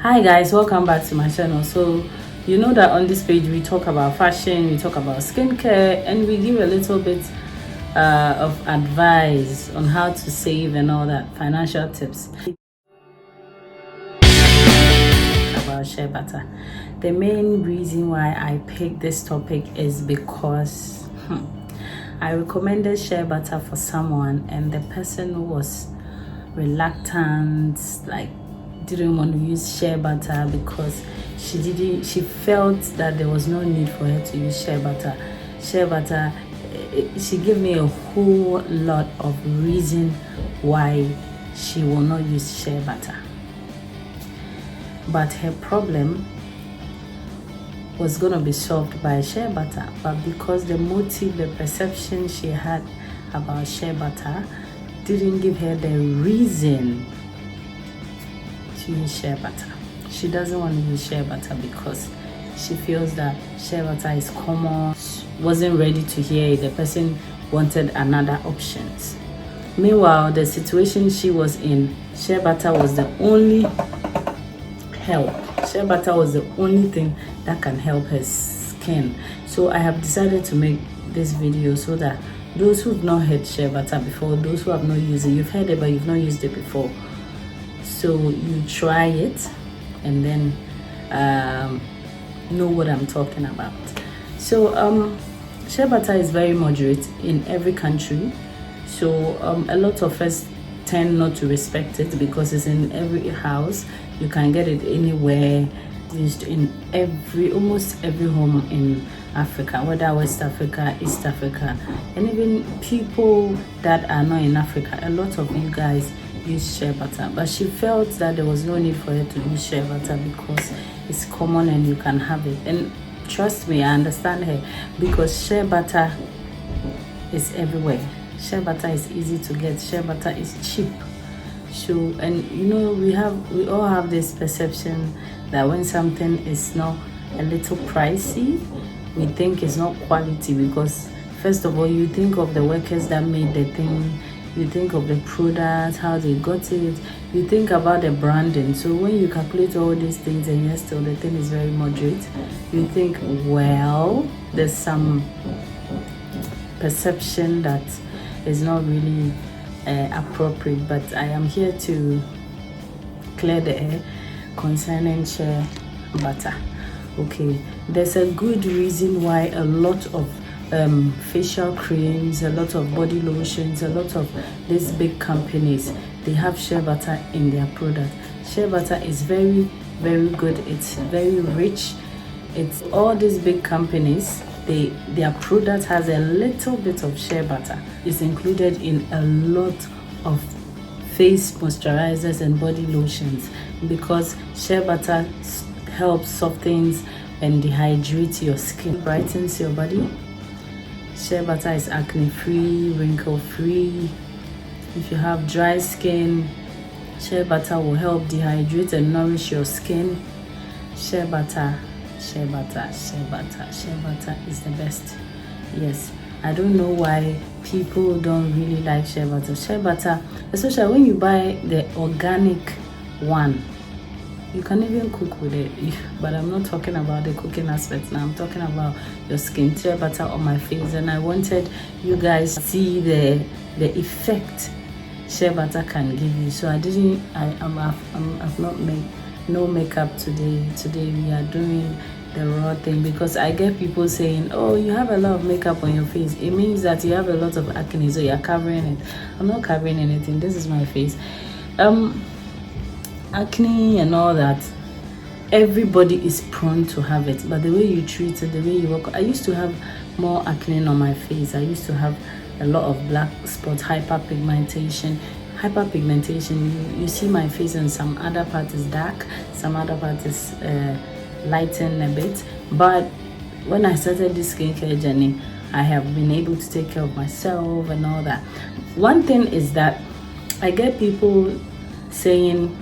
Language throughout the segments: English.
Hi guys, welcome back to my channel. So you know that on this page we talk about fashion, we talk about skincare, and we give a little bit of advice on how to save and all that, financial tips about shea butter. The main reason why I picked this topic is because I recommended shea butter for someone and the person was reluctant, like didn't want to use shea butter because she felt that there was no need for her to use shea butter. She gave me a whole lot of reason why she will not use shea butter, but her problem was going to be solved by shea butter. But because the motive, the perception she had about shea butter didn't give her the reason to use shea butter. She doesn't want to use shea butter because she feels that shea butter is common. She wasn't ready to hear it. The person wanted another options. Meanwhile, the situation she was in, shea butter was the only help. Shea butter was the only thing that can help her skin. So I have decided to make this video so that those who've not heard shea butter before, those who have not used it, you've heard it but you've not used it before, so you try it and then know what I'm talking about. So shea butter is very moderate in every country, so a lot of us tend not to respect it because it's in every house. You can get it anywhere, used in almost every home in Africa, whether West Africa, East Africa, and even people that are not in Africa. A lot of you guys use shea butter, but she felt that there was no need for her to use shea butter because it's common and you can have it. And trust me, I understand her, because shea butter is everywhere. Shea butter is easy to get. Shea butter is cheap. So, and you know, we all have this perception that when something is not a little pricey, we think it's not quality, because first of all you think of the workers that made the thing, you think of the product, how they got it, you think about the branding. So when you calculate all these things and yet still the thing is very moderate, you think, well, there's some perception that is not really appropriate. But I am here to clear the air concerning shea butter. Okay, there's a good reason why a lot of facial creams, a lot of body lotions, a lot of these big companies, they have shea butter in their product. Shea butter is very, very good. It's very rich. It's all these big companies, their product has a little bit of shea butter. It's included in a lot of face moisturizers and body lotions because shea butter helps softens and dehydrates your skin, brightens your body. Shea butter is acne free, wrinkle free. If you have dry skin, shea butter will help dehydrate and nourish your skin. Shea butter is the best. Yes, I don't know why people don't really like shea butter. Shea butter, especially when you buy the organic one, you can even cook with it. But I'm not talking about the cooking aspect now. I'm talking about your skin. Shea butter on my face, and I wanted you guys to see the effect shea butter can give you. So I've not made no makeup today. Today we are doing the raw thing, because I get people saying, oh, you have a lot of makeup on your face, it means that you have a lot of acne, so you're covering it. I'm not covering anything. This is my face. Acne and all that, everybody is prone to have it, but the way you treat it, the way you work. I used to have more acne on my face. I used to have a lot of black spots, hyperpigmentation. You see my face, and some other part is dark, some other part is lighten a bit. But when I started this skincare journey, I have been able to take care of myself and all that. One thing is that I get people saying,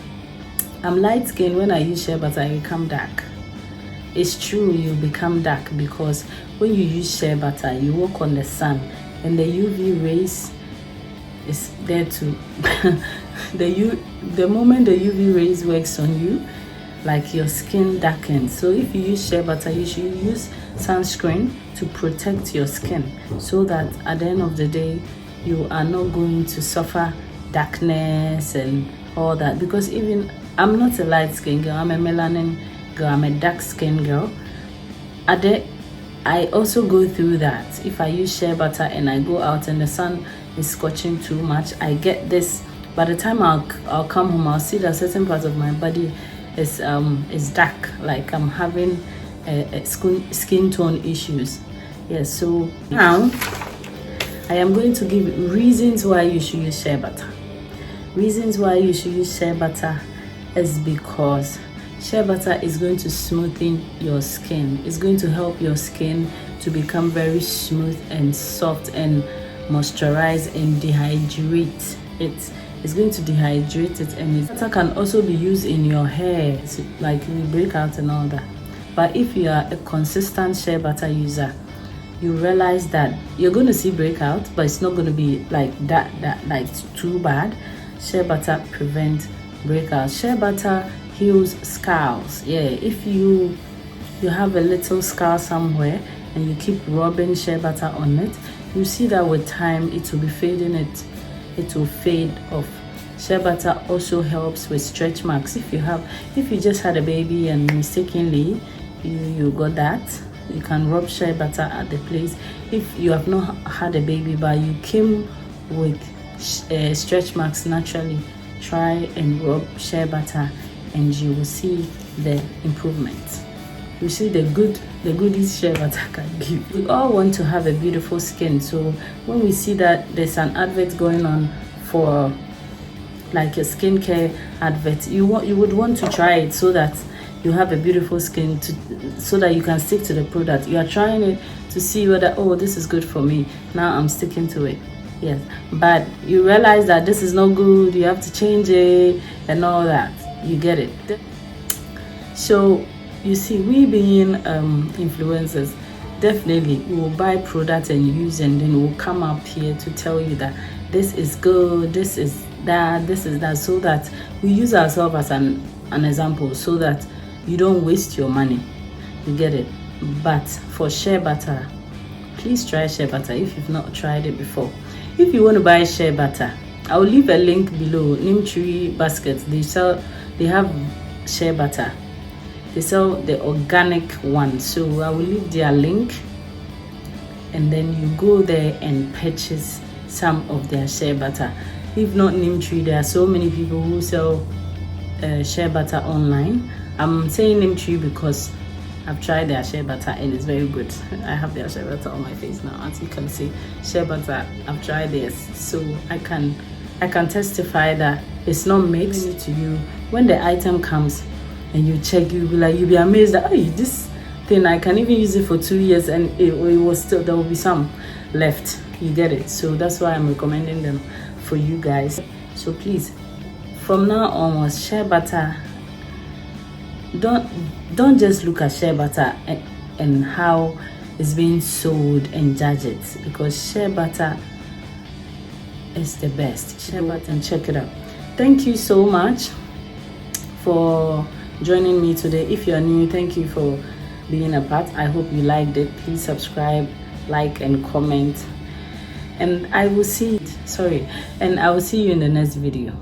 I'm light skinned, when I use shea butter I become dark. It's true, you become dark because when you use shea butter, you walk on the sun and the UV rays is there too. The moment the UV rays works on you, like your skin darkens. So if you use shea butter, you should use sunscreen to protect your skin, so that at the end of the day you are not going to suffer darkness and all that. Because even I'm not a light skin girl, I'm a melanin girl, I'm a dark skin girl. I also go through that. If I use shea butter and I go out and the sun is scorching too much, I get this. By the time I'll come home, I'll see that certain parts of my body is dark, like I'm having skin tone issues. Yes, so now I am going to give reasons why you should use shea butter. Reasons why you should use shea butter is because shea butter is going to smoothen your skin. It's going to help your skin to become very smooth and soft and moisturize and dehydrate it. It's going to dehydrate it, and it can also be used in your hair, so like you break out and all that. But if you are a consistent shea butter user, you realize that you're going to see breakout, but it's not going to be like that like too bad. Shea butter prevents breakout. Shea butter heals scars. Yeah, if you have a little scar somewhere and you keep rubbing shea butter on it, you see that with time it will be fading. It will fade off. Shea butter also helps with stretch marks. If you just had a baby and mistakenly you got that, you can rub shea butter at the place. If you have not had a baby but you came with stretch marks naturally, try and rub shea butter and you will see the improvement. You see the goodies shea butter can give. We all want to have a beautiful skin, so when we see that there's an advert going on for like a skincare advert, you would want to try it so that you have a beautiful skin, so that you can stick to the product. You are trying it to see whether, oh, this is good for me, now I'm sticking to it. Yes, but you realize that this is not good, you have to change it and all that. You get it? So you see, we being influencers, definitely we will buy products and use, and then we'll come up here to tell you that this is good, this is that, this is that, so that we use ourselves as an example, so that you don't waste your money. You get it? But for shea butter, please try shea butter if you've not tried it before. If you want to buy shea butter, I will leave a link below. Neem tree baskets, they have shea butter. They sell the organic one, so I will leave their link, and then you go there and purchase some of their shea butter. If not Neem tree, there are so many people who sell shea butter online. I'm saying Neem tree because I've tried their shea butter and it's very good. I have their shea butter on my face now, as you can see. Shea butter, I've tried this, so I can testify that it's not mixed to you. When the item comes and you check, you'll be amazed that, oh, this thing, I can even use it for 2 years and it was still, there will be some left. You get it? So that's why I'm recommending them for you guys. So please, from now onwards, shea butter, don't just look at shea butter and how it's being sold and judge it, because shea butter is the best. Shea butter, and check it out. Thank you so much for joining me today. If you're new, thank you for being a part. I hope you liked it. Please subscribe, like, and comment, and I will see you in the next video.